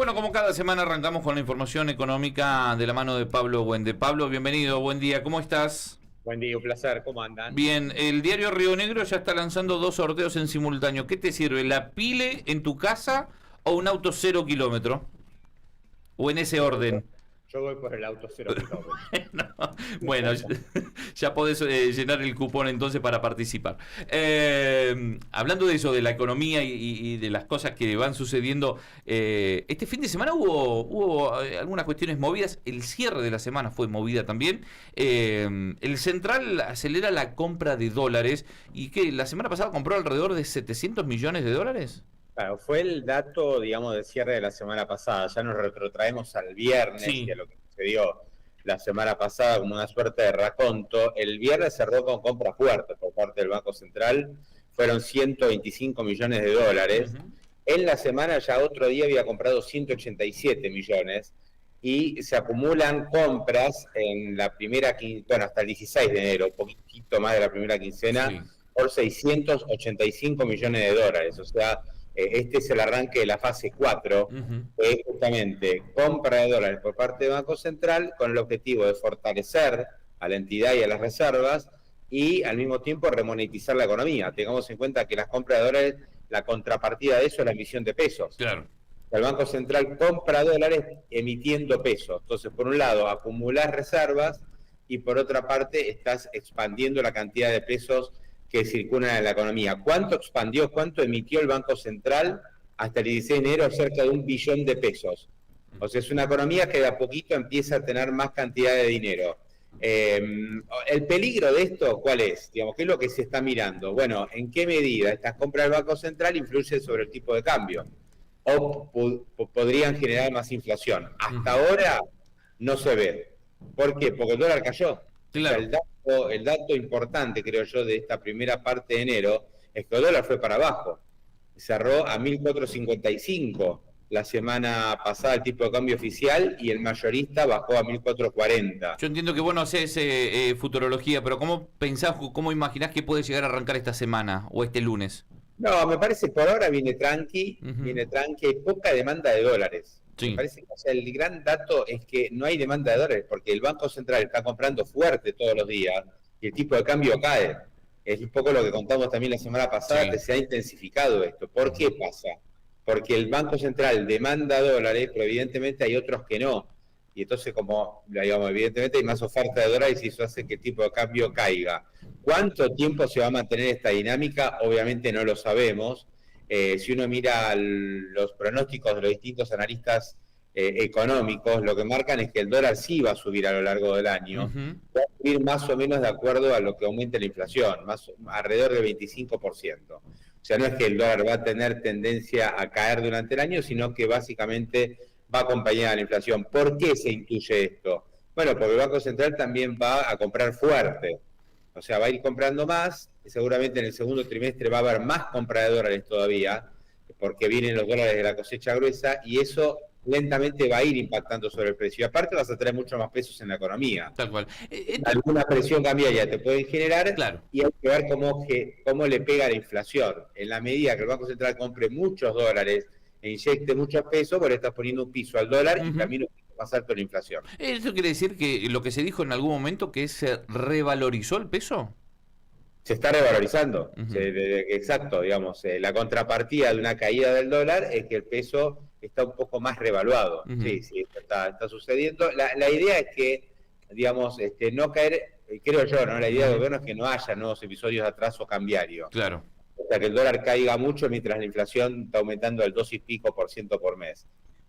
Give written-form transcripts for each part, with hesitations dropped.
Bueno, como cada semana arrancamos con la información económica de la mano de Pablo Buende. Pablo, bienvenido, buen día, ¿cómo estás? Buen día, un placer. ¿Cómo andan? Bien, el diario Río Negro ya está lanzando dos sorteos en simultáneo. ¿Qué te sirve, la Pile en tu casa o un auto 0 kilómetro? ¿O en ese Yo voy por, orden? yo voy por el auto 0 kilómetros. No, bueno, ya podés llenar el cupón entonces para participar. Hablando de eso, de la economía y de las cosas que van sucediendo, este fin de semana hubo algunas cuestiones movidas. El cierre de la semana fue movida también. El Central acelera la compra de dólares y que la semana pasada compró alrededor de 700 millones de dólares. Claro, fue el dato, digamos, de cierre de la semana pasada. Ya nos retrotraemos al viernes y a Sí. lo que sucedió la semana pasada como una suerte de raconto. El viernes cerró con compra fuerte por parte del Banco Central. Fueron 125 millones de dólares. Ujú. En la semana ya otro día había comprado 187 millones y se acumulan compras en la primera quincena, bueno, hasta el 16 de enero, un poquitito más de la primera quincena, Sí. por 685 millones de dólares. O sea, este es el arranque de la fase 4, Ujú. que es justamente compra de dólares por parte del Banco Central con el objetivo de fortalecer a la entidad y a las reservas y al mismo tiempo remonetizar la economía. Tengamos en cuenta que las compras de dólares, la contrapartida de eso es la emisión de pesos. Claro. El Banco Central compra dólares emitiendo pesos. Entonces, por un lado, acumular reservas y por otra parte, estás expandiendo la cantidad de pesos que circulan en la economía. ¿Cuánto expandió, cuánto emitió el Banco Central hasta el 16 de enero? Cerca de 1 billón de pesos. O sea, es una economía que de a poquito empieza a tener más cantidad de dinero. El peligro de esto, ¿cuál es? Digamos, ¿qué es lo que se está mirando? Bueno, ¿en qué medida estas compras del Banco Central influyen sobre el tipo de cambio? O podrían generar más inflación. Hasta Ujú. ahora no se ve. ¿Por qué? Porque el dólar cayó. O sea, Claro. el dato importante, creo yo, de esta primera parte de enero es que el dólar fue para abajo. Cerró a 1.455 la semana pasada el tipo de cambio oficial y el mayorista bajó a 1.440. Yo entiendo que vos no hacés futurología, pero ¿cómo pensás, cómo imaginás que puede llegar a arrancar esta semana o este lunes? No, me parece que por ahora Ujú. viene tranqui, hay poca demanda de dólares. Me Sí. parece que, o sea, el gran dato es que no hay demanda de dólares porque el Banco Central está comprando fuerte todos los días y el tipo de cambio cae. Es un poco lo que contamos también la semana pasada, que Sí. se ha intensificado esto. ¿Por qué pasa? Porque el Banco Central demanda dólares, pero evidentemente hay otros que no. Y entonces, como, digamos, evidentemente hay más oferta de dólares y eso hace que el tipo de cambio caiga. ¿Cuánto tiempo se va a mantener esta dinámica? Obviamente no lo sabemos. Si uno mira los pronósticos de los distintos analistas económicos, lo que marcan es que el dólar sí va a subir a lo largo del año. Ujú. Va a subir más o menos de acuerdo a lo que aumente la inflación, más alrededor del 25%. O sea, no es que el dólar va a tener tendencia a caer durante el año, sino que básicamente va acompañada de la inflación. ¿Por qué se intuye esto? Bueno, porque el Banco Central también va a comprar fuerte. O sea, va a ir comprando más, seguramente en el segundo trimestre va a haber más compra de dólares todavía, porque vienen los dólares de la cosecha gruesa, y eso lentamente va a ir impactando sobre el precio. Y aparte vas a traer mucho más pesos en la economía. Tal cual. Alguna presión cambiaria te pueden generar Claro. y hay que ver cómo le pega la inflación. En la medida que el Banco Central compre muchos dólares e inyecte muchos pesos, bueno, estás poniendo un piso al dólar y Ujú. también un piso más alto a la inflación. ¿Eso quiere decir que lo que se dijo en algún momento que se revalorizó el peso? Se está revalorizando. Ujú. Exacto, digamos, la contrapartida de una caída del dólar es que el peso está un poco más revaluado. Ujú. Sí, sí, esto está sucediendo. La idea es que, digamos, no caer, creo yo, ¿no? La idea del Ujú. gobierno es que no haya nuevos episodios de atraso cambiario. Claro. O sea, que el dólar caiga mucho mientras la inflación está aumentando al 2 y pico% por mes.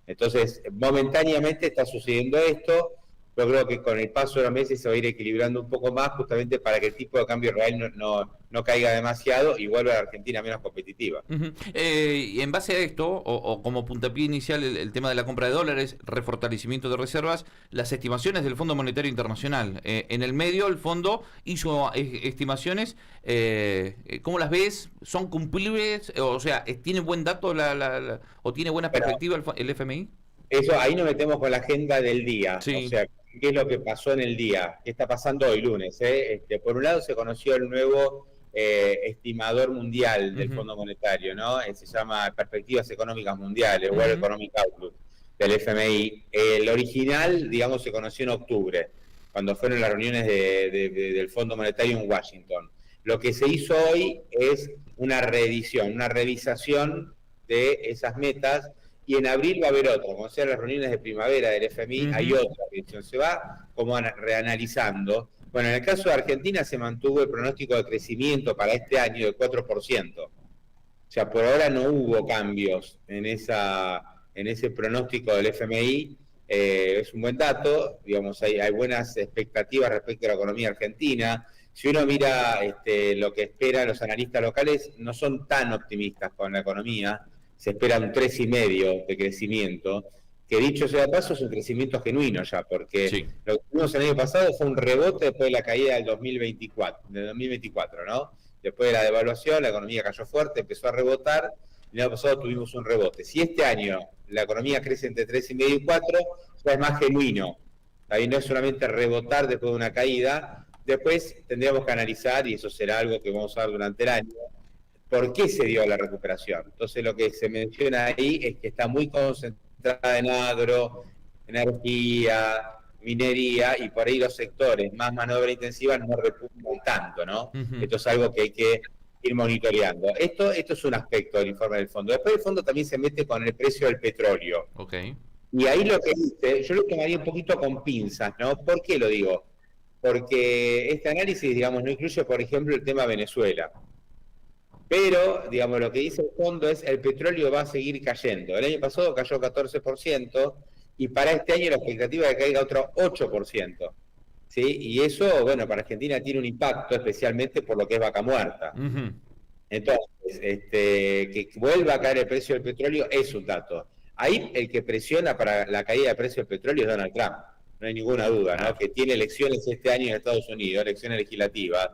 Entonces, momentáneamente está sucediendo esto. Yo creo que con el paso de los meses se va a ir equilibrando un poco más, justamente para que el tipo de cambio real no caiga demasiado y vuelva a la Argentina menos competitiva. Ujú. Y en base a esto, o como puntapié inicial, el tema de la compra de dólares, refortalecimiento de reservas, las estimaciones del Fondo Monetario Internacional. En el medio, el fondo hizo estimaciones. ¿Cómo las ves? ¿Son cumplibles? O sea, ¿tiene buen dato o tiene buena Pero perspectiva el FMI? eso, ahí nos metemos con la agenda del día. O Sí. sea, ¿qué es lo que pasó en el día? ¿Qué está pasando hoy, lunes? Por un lado se conoció el nuevo estimador mundial del Ujú. Fondo Monetario, ¿no? Se llama Perspectivas Económicas Mundiales, World Ujú. Economic Outlook. del FMI. El original, digamos, se conoció en octubre, cuando fueron las reuniones del Fondo Monetario en Washington. Lo que se hizo hoy es una reedición, una revisación de esas metas, y en abril va a haber otra. Como sean las reuniones de primavera del FMI, hay otra revisión. Se va como reanalizando. Bueno, en el caso de Argentina se mantuvo el pronóstico de crecimiento para este año del 4%. O sea, por ahora no hubo cambios en ese pronóstico del FMI. Es un buen dato, digamos, hay buenas expectativas respecto a la economía argentina. Si uno mira lo que esperan los analistas locales, no son tan optimistas con la economía. Se espera un 3,5% de crecimiento, que dicho sea de paso es un crecimiento genuino ya, porque lo que vimos el año pasado fue un rebote después de la caída del 2024, ¿no? Después de la devaluación, la economía cayó fuerte, empezó a rebotar, y el año pasado tuvimos un rebote. Si este año la economía crece entre 3,5 y 4, ya es más genuino. Ahí no es solamente rebotar después de una caída. Después tendríamos que analizar, y eso será algo que vamos a ver durante el año, por qué se dio la recuperación. Entonces lo que se menciona ahí es que está muy concentrada en agro, energía, minería, y por ahí los sectores más mano de obra intensiva no repuntan tanto, ¿no? Esto es algo que hay que ir monitoreando. Esto es un aspecto del informe del fondo. Después el fondo también se mete con el precio del petróleo. Y ahí lo que dice, yo lo tomaría un poquito con pinzas, ¿no? ¿Por qué lo digo? Porque este análisis, digamos, no incluye, por ejemplo, el tema Venezuela. Pero, digamos, lo que dice el fondo es el petróleo va a seguir cayendo. El año pasado cayó 14%, y para este año la expectativa es que caiga otro 8%. ¿Sí? Y eso, bueno, para Argentina tiene un impacto, especialmente por lo que es Vaca Muerta. Entonces, que vuelva a caer el precio del petróleo es un dato. Ahí el que presiona para la caída del precio del petróleo es Donald Trump. No hay ninguna duda, ¿no? Que tiene elecciones este año en Estados Unidos, elecciones legislativas.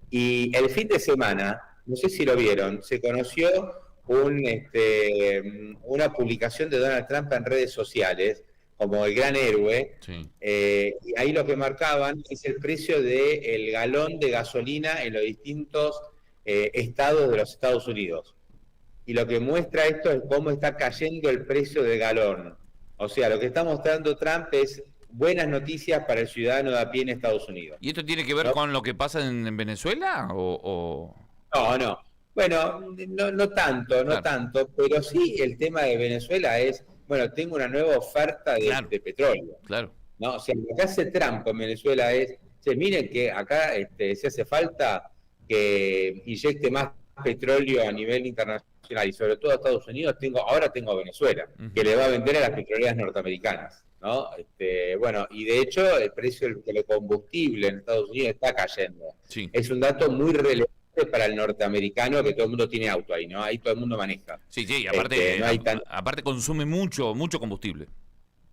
Y el fin de semana, no sé si lo vieron, se conoció una publicación de Donald Trump en redes sociales, como el gran héroe. Y ahí lo que marcaban es el precio del galón de gasolina en los distintos estados de los Estados Unidos. Y lo que muestra esto es cómo está cayendo el precio del galón. O sea, lo que está mostrando Trump es buenas noticias para el ciudadano de a pie en Estados Unidos. ¿Y esto tiene que ver con lo que pasa en Venezuela? No. Bueno, no tanto, pero sí el tema de Venezuela es, bueno, tengo una nueva oferta de petróleo. ¿No? O sea, lo que hace Trump en Venezuela es, miren que acá se hace falta que inyecte más petróleo a nivel internacional, y sobre todo a Estados Unidos. Ahora tengo a Venezuela, que le va a vender a las petroleras norteamericanas, ¿no? Bueno, y de hecho el precio del combustible en Estados Unidos está cayendo. Es un dato muy relevante para el norteamericano, que todo el mundo tiene auto ahí, ¿no? Ahí todo el mundo maneja. Y aparte, aparte consume mucho combustible.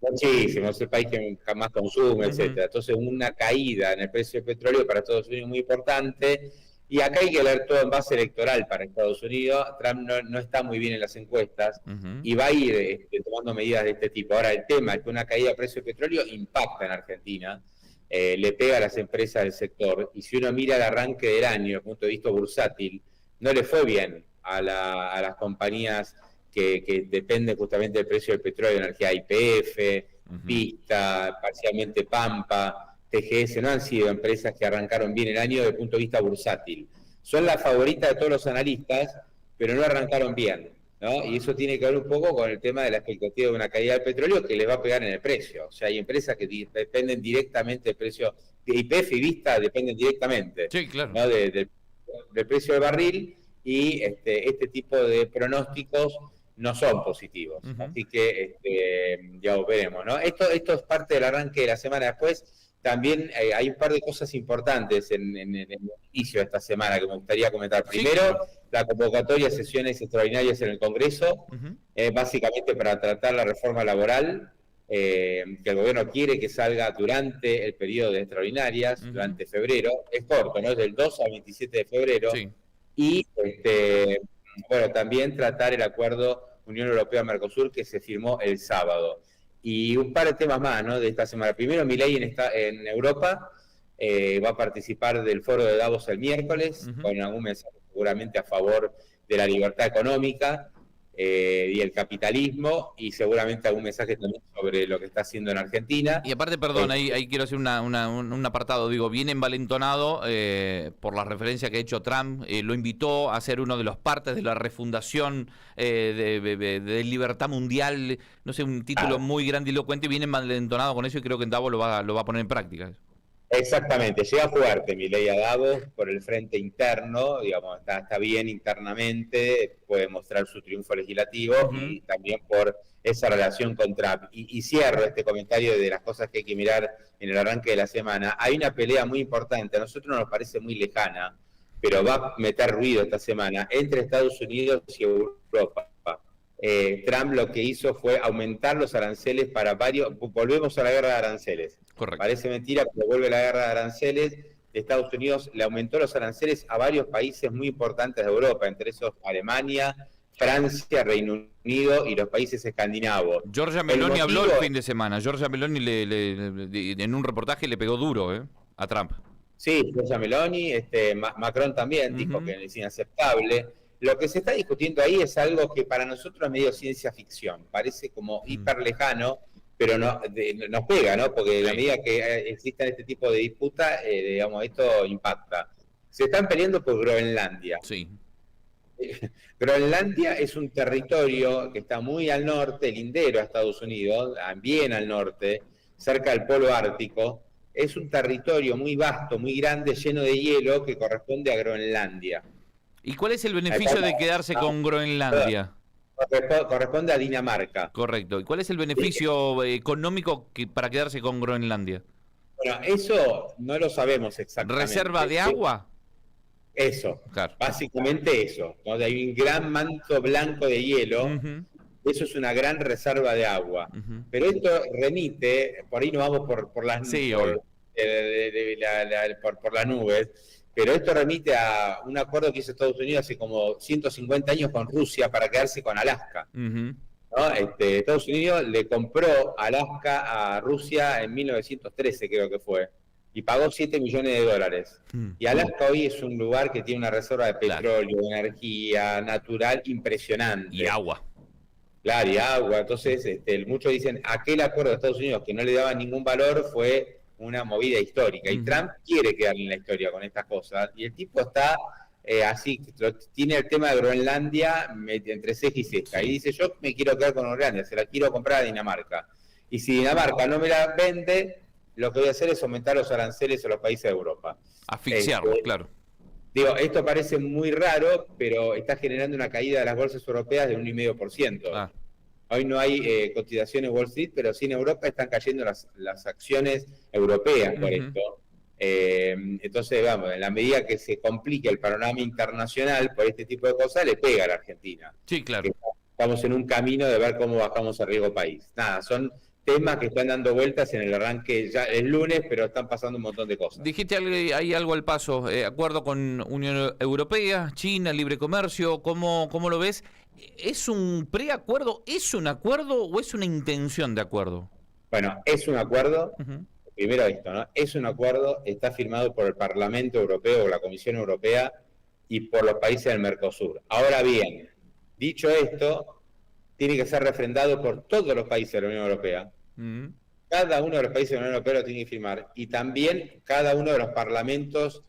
Muchísimo, es el país que más consume, etcétera. Entonces, una caída en el precio del petróleo para Estados Unidos es muy importante. Y acá hay que leer todo en base electoral para Estados Unidos. Trump no está muy bien en las encuestas y va a ir tomando medidas de este tipo. Ahora, el tema es que una caída de precio del petróleo impacta en Argentina, le pega a las empresas del sector. Y si uno mira el arranque del año desde el punto de vista bursátil, no le fue bien a las compañías que dependen justamente del precio del petróleo, energía YPF, Vista, parcialmente Pampa. TGS no han sido empresas que arrancaron bien el año desde el punto de vista bursátil. Son las favoritas de todos los analistas, pero no arrancaron bien, ¿no? Y eso tiene que ver un poco con el tema de la expectativa de una caída del petróleo que les va a pegar en el precio. O sea, hay empresas que dependen directamente del precio, YPF y Vista dependen directamente, ¿no? del precio del barril, y este tipo de pronósticos no son positivos. Así que ya veremos, ¿no? Esto es parte del arranque de la semana. Después también hay un par de cosas importantes en el inicio de esta semana que me gustaría comentar. Primero, la convocatoria de sesiones extraordinarias en el Congreso, básicamente para tratar la reforma laboral, que el gobierno quiere que salga durante el periodo de extraordinarias, durante febrero. Es corto, ¿no? Es del 2 al 27 de febrero. Y, bueno, también tratar el acuerdo Unión Europea-Mercosur que se firmó el sábado. Y un par de temas más, ¿no? De esta semana. Primero, Milei en Europa va a participar del foro de Davos el miércoles, con algún mensaje seguramente a favor de la libertad económica. y el capitalismo, y seguramente algún mensaje también sobre lo que está haciendo en Argentina. Y aparte, perdón, ahí quiero hacer un apartado. Digo, viene envalentonado por la referencia que ha hecho Trump. Lo invitó a ser uno de los partes de la refundación de Libertad Mundial. No sé, un título muy grandilocuente. Viene envalentonado con eso y creo que en Davos lo va a poner en práctica. Exactamente, llega fuerte Milei a Davos por el frente interno, digamos, está bien internamente, puede mostrar su triunfo legislativo y también por esa relación con Trump. Y cierro este comentario de las cosas que hay que mirar en el arranque de la semana. Hay una pelea muy importante, a nosotros nos parece muy lejana, pero va a meter ruido esta semana, entre Estados Unidos y Europa. Trump lo que hizo fue aumentar los aranceles para varios, volvemos a la guerra de aranceles. Correcto. Parece mentira, pero vuelve la guerra de aranceles. Estados Unidos le aumentó los aranceles a varios países muy importantes de Europa, entre esos Alemania, Francia, Reino Unido y los países escandinavos. Giorgia Meloni habló el fin de semana. Giorgia Meloni en un reportaje le pegó duro a Trump. Sí, Giorgia Meloni, Macron también dijo que es inaceptable. Lo que se está discutiendo ahí es algo que para nosotros es medio ciencia ficción, parece como hiper lejano, pero nos pega, ¿no? Porque en la medida que existan este tipo de disputas, digamos, esto impacta. Se están peleando por Groenlandia. Sí. Groenlandia es un territorio que está muy al norte, lindero a Estados Unidos, bien al norte, cerca del polo ártico. Es un territorio muy vasto, muy grande, lleno de hielo, que corresponde a Groenlandia. ¿Y cuál es el beneficio de quedarse con Groenlandia? Corresponde a Dinamarca. Correcto. ¿Y cuál es el beneficio económico para quedarse con Groenlandia? Bueno, eso no lo sabemos exactamente. ¿Reserva de agua? Eso, claro. Básicamente eso. Donde hay un gran manto blanco de hielo, eso es una gran reserva de agua. Pero esto remite, por ahí no vamos por las por las nubes, pero esto remite a un acuerdo que hizo Estados Unidos hace como 150 años con Rusia para quedarse con Alaska. ¿No? Estados Unidos le compró Alaska a Rusia en 1913, creo que fue, y pagó $7 millones. Y Alaska hoy es un lugar que tiene una reserva de petróleo, de energía natural impresionante. Y agua. Claro, y agua. Entonces, muchos dicen, aquel acuerdo de Estados Unidos que no le daba ningún valor fue una movida histórica, y Trump quiere quedarle en la historia con estas cosas, y el tipo está así, tiene el tema de Groenlandia entre ceja y ceja, y dice, yo me quiero quedar con Groenlandia, se la quiero comprar a Dinamarca, y si Dinamarca no me la vende, lo que voy a hacer es aumentar los aranceles a los países de Europa. Asfixiarlos, claro. Digo, esto parece muy raro, pero está generando una caída de las bolsas europeas de 1,5%. Hoy no hay cotizaciones Wall Street, pero sí en Europa están cayendo las acciones europeas por esto. Entonces, vamos, en la medida que se complique el panorama internacional por este tipo de cosas, le pega a la Argentina. Sí, claro. Estamos en un camino de ver cómo bajamos el riesgo país. Nada, son temas que están dando vueltas en el arranque ya el lunes, pero están pasando un montón de cosas. Dijiste ahí algo al paso, acuerdo con Unión Europea, China, libre comercio, ¿cómo lo ves? ¿Es un preacuerdo, es un acuerdo o es una intención de acuerdo? Bueno, es un acuerdo. Primero esto, ¿no? Es un acuerdo, está firmado por el Parlamento Europeo o la Comisión Europea y por los países del Mercosur. Ahora bien, dicho esto, tiene que ser refrendado por todos los países de la Unión Europea. Cada uno de los países de la Unión Europea lo tiene que firmar, y también cada uno de los parlamentos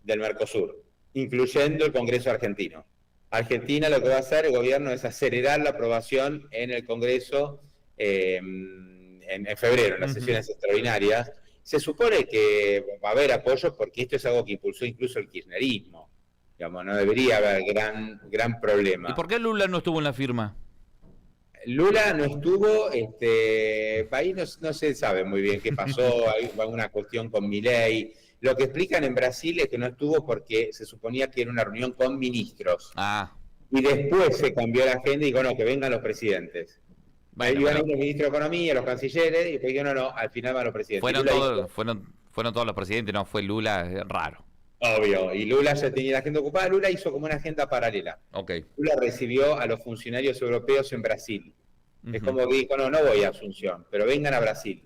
del Mercosur, incluyendo el Congreso argentino. Argentina, lo que va a hacer el gobierno es acelerar la aprobación en el Congreso en febrero, en las sesiones extraordinarias. Se supone que va a haber apoyo porque esto es algo que impulsó incluso el kirchnerismo. Digamos, no debería haber gran problema. ¿Y por qué Lula no estuvo en la firma? Lula no estuvo, ahí no se sabe muy bien qué pasó, hay una cuestión con Milei. Lo que explican en Brasil es que no estuvo porque se suponía que era una reunión con ministros. Y después se cambió la agenda y dijo, no, que vengan los presidentes. Ahí iban los ministros de Economía, los cancilleres, y después dijeron, no, al final van los presidentes. Fueron todos los presidentes, no fue Lula, raro. Obvio, y Lula ya tenía la agenda ocupada. Lula hizo como una agenda paralela. Lula recibió a los funcionarios europeos en Brasil. Es como que dijo, no voy a Asunción, pero vengan a Brasil.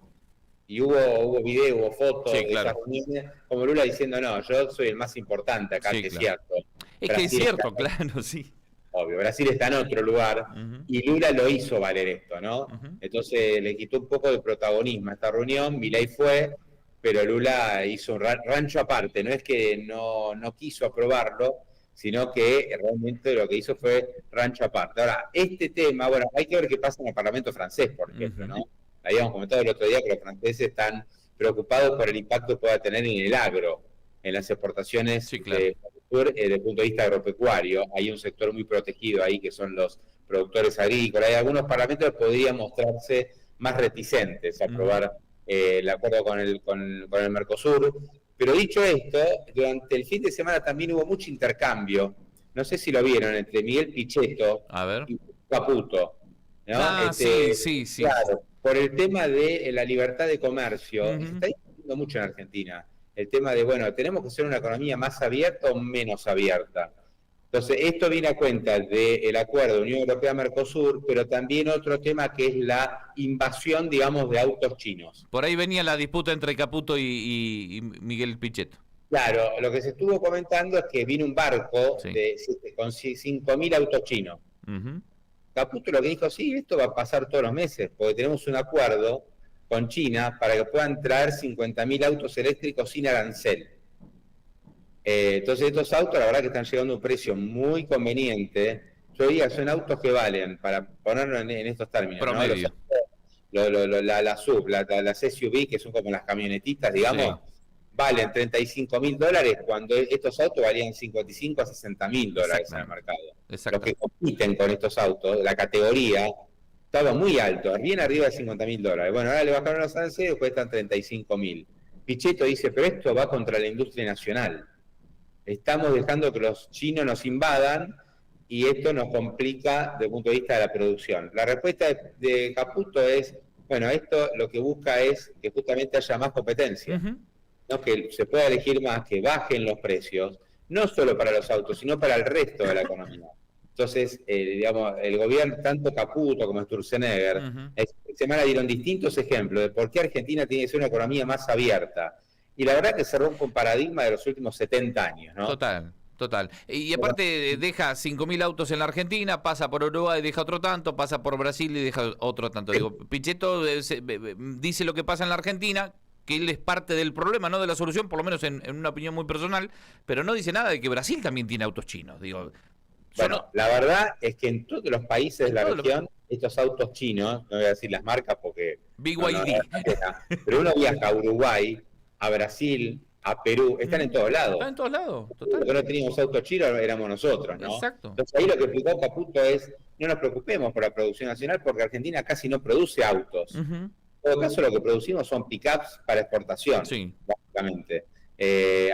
Y hubo video, hubo fotos de esas reuniones, como Lula diciendo, no, yo soy el más importante acá, que es cierto. Es que es cierto, claro, sí. obvio. Brasil está en otro lugar y Lula lo hizo valer esto, ¿no? Entonces le quitó un poco de protagonismo a esta reunión, Milei fue, pero Lula hizo un rancho aparte, no es que no quiso aprobarlo, sino que realmente lo que hizo fue rancho aparte. Ahora, este tema, bueno, hay que ver qué pasa en el Parlamento francés, por ejemplo, ¿no? Habíamos comentado el otro día que los franceses están preocupados por el impacto que pueda tener en el agro, en las exportaciones sí, claro. desde el punto de vista agropecuario. Hay un sector muy protegido ahí que son los productores agrícolas. Hay algunos parlamentos que podrían mostrarse más reticentes a aprobar el acuerdo con el Mercosur. Pero dicho esto, durante el fin de semana también hubo mucho intercambio. No sé si lo vieron, entre Miguel Pichetto y Caputo, ¿no? Sí. Claro, por el tema de la libertad de comercio. Se está discutiendo mucho en Argentina. El tema de, bueno, ¿tenemos que ser una economía más abierta o menos abierta? Entonces, esto viene a cuenta del acuerdo Unión Europea-Mercosur, pero también otro tema que es la invasión, digamos, de autos chinos. Por ahí venía la disputa entre Caputo y Miguel Pichetto. Claro, lo que se estuvo comentando es que vino un barco con 5.000 autos chinos. Caputo lo que dijo, sí, esto va a pasar todos los meses, porque tenemos un acuerdo con China para que puedan traer 50.000 autos eléctricos sin arancel. Entonces estos autos la verdad que están llegando a un precio muy conveniente. Yo diría, son autos que valen, para ponerlo en estos términos, promedio, ¿no? Las SUV, que son como las camionetitas, digamos, valen $35.000 cuando estos autos valían $55 a $60.000 en el mercado. Los que compiten con estos autos, la categoría, estaba muy alto, bien arriba de $50.000. Bueno, ahora le bajaron los aranceles y cuestan $35.000. Pichetto dice, pero esto va contra la industria nacional. Estamos dejando que los chinos nos invadan y esto nos complica desde el punto de vista de la producción. La respuesta de Caputo es, bueno, esto lo que busca es que justamente haya más competencia, ¿no? Que se pueda elegir más, que bajen los precios, no solo para los autos, sino para el resto de la economía. Entonces, digamos, el gobierno, tanto Caputo como Sturzenegger, esta semana dieron distintos ejemplos de por qué Argentina tiene que ser una economía más abierta. Y la verdad que se rompe un paradigma de los últimos 70 años, ¿no? Total. Y aparte deja 5.000 autos en la Argentina, pasa por Uruguay y deja otro tanto, pasa por Brasil y deja otro tanto. Digo, Pichetto dice lo que pasa en la Argentina, que él es parte del problema, no de la solución, por lo menos en una opinión muy personal, pero no dice nada de que Brasil también tiene autos chinos. Digo, bueno, la verdad es que en todos los países de la región, estos autos chinos, no voy a decir las marcas porque... BYD. Pero uno viaja a Uruguay, a Brasil, a Perú, están en todos lados. Están en todos lados, total. Porque no teníamos autos chinos, éramos nosotros, ¿no? Exacto. Entonces ahí lo que explicó Caputo es, no nos preocupemos por la producción nacional porque Argentina casi no produce autos. En todo caso lo que producimos son pickups para exportación, básicamente.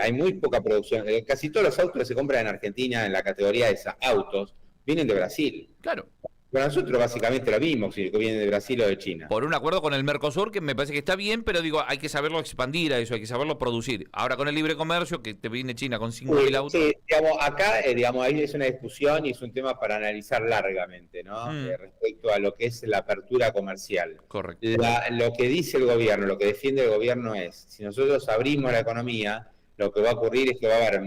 Hay muy poca producción. Casi todos los autos que se compran en Argentina en la categoría de esos autos vienen de Brasil. Claro. Pero nosotros básicamente lo mismo, si viene de Brasil o de China. Por un acuerdo con el Mercosur, que me parece que está bien, pero digo, hay que saberlo expandir a eso, hay que saberlo producir. Ahora con el libre comercio, que te viene China con 5.000 autos. Sí, digamos, acá ahí es una discusión y es un tema para analizar largamente, ¿no? Respecto a lo que es la apertura comercial. Correcto. Lo que dice el gobierno, lo que defiende el gobierno es, si nosotros abrimos la economía, lo que va a ocurrir es que va a haber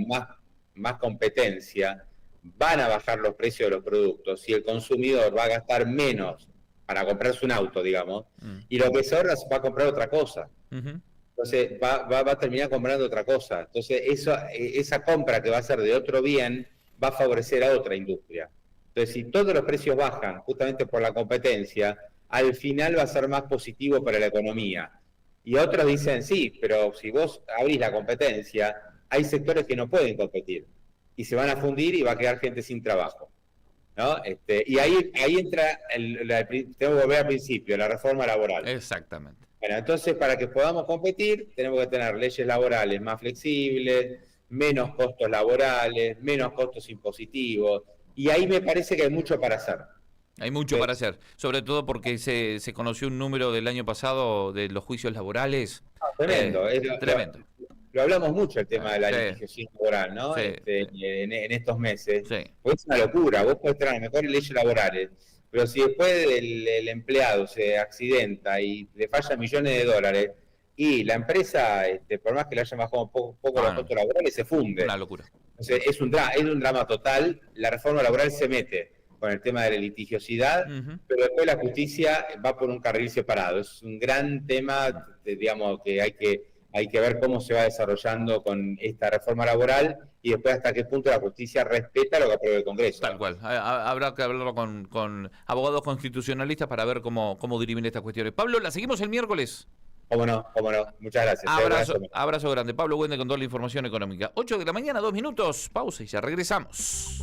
más competencia, van a bajar los precios de los productos y el consumidor va a gastar menos para comprarse un auto, digamos, y lo que se ahorra va a comprar otra cosa. Entonces va a terminar comprando otra cosa. Entonces esa compra que va a ser de otro bien va a favorecer a otra industria. Entonces si todos los precios bajan justamente por la competencia, al final va a ser más positivo para la economía. Y otros dicen, sí, pero si vos abrís la competencia, hay sectores que no pueden competir. Y se van a fundir y va a quedar gente sin trabajo, ¿no? Y ahí entra, tengo que volver al principio, la reforma laboral. Exactamente. Bueno, entonces para que podamos competir, tenemos que tener leyes laborales más flexibles, menos costos laborales, menos costos impositivos, y ahí me parece que hay mucho para hacer. Hay mucho para hacer, sobre todo porque se conoció un número del año pasado de los juicios laborales. Tremendo. Tremendo. Lo hablamos mucho el tema de la litigación laboral, ¿no? En estos meses. Pues es una locura. Vos podés tener mejores leyes laborales, pero si después el empleado se accidenta y le falla millones de dólares, y la empresa, por más que le haya bajado un poco los costos laborales, se funde. Una locura. Entonces, es un drama total. La reforma laboral se mete con el tema de la litigiosidad, pero después la justicia va por un carril separado. Es un gran tema, digamos, que hay que ver cómo se va desarrollando con esta reforma laboral y después hasta qué punto la justicia respeta lo que apruebe el Congreso. Tal cual. Habrá que hablarlo con abogados constitucionalistas para ver cómo dirimir estas cuestiones. Pablo, ¿la seguimos el miércoles? Cómo no. Muchas gracias. Abrazo grande. Pablo Wende con toda la información económica. 8 de la mañana, 2 minutos. Pausa y ya regresamos.